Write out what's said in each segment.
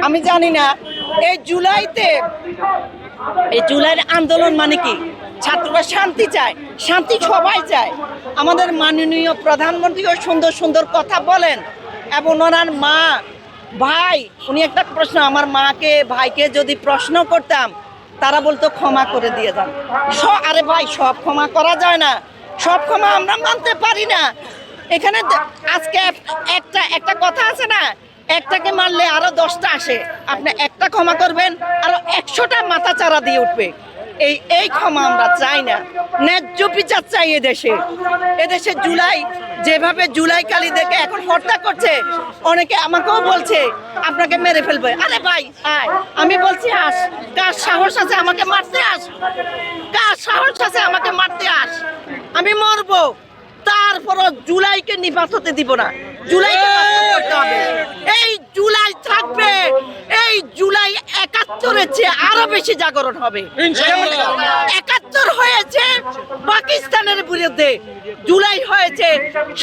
আমি জানি না এই জুলাইয়ের আন্দোলন মানে কি? ছাত্ররা শান্তি চায়, শান্তি সবাই চায়। আমাদের মাননীয় প্রধানমন্ত্রীও সুন্দর সুন্দর কথা বলেন, এবং ওনার মা ভাই, উনি একটা প্রশ্ন, আমার মাকে ভাইকে যদি প্রশ্ন করতাম, তারা বলতো ক্ষমা করে দিয়ে যান। আরে ভাই, সব ক্ষমা করা যায় না, সব ক্ষমা আমরা মানতে পারি না। এখানে আজকে একটা কথা আছে না, একটাকে মারলে আরো 10টা আসে। আপনি একটা ক্ষমা করবেন, আরো 100টা মাথা চারা দিয়ে উঠবে। এই ক্ষমা আমরা চাই না, ন্যায্য বিচার চাই। এদেশে যেভাবে জুলাই কালীদেরকে এখন হত্যা করছে, অনেকে আমাকেও বলছে আপনাকে মেরে ফেলবে। আরে ভাই আয়, আমি বলছি আস, কার সাহস আছে আমাকে মারতে আস, কার সাহস আছে আমাকে মারতে আস, আমি মরবো, তারপরও জুলাইকে নিপাত হতে দিব না। জুলাইকে করতে হবে, এই জুলাই থাকবে, এই জুলাই 71-এর চেয়ে আরো বেশি জাগরণ হবে। 71 হয়েছে পাকিস্তানের বিরুদ্ধে, জুলাই হয়েছে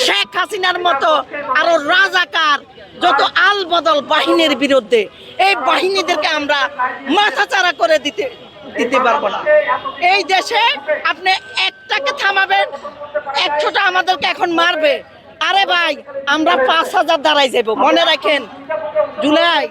শেখ হাসিনার মতো আরো রাজাকার যত আল বদল বাহিনীর বিরুদ্ধে। এই বাহিনীদেরকে আমরা মাথাচাড়া করে দিতে পারবো না। এই দেশে আপনি একটাকে থামাবেন, 100টা আমাদেরকে এখন মারবে। আরে ভাই, আমরা 5000 দাঁড়াই যাব, মনে রাখেন। জুলাই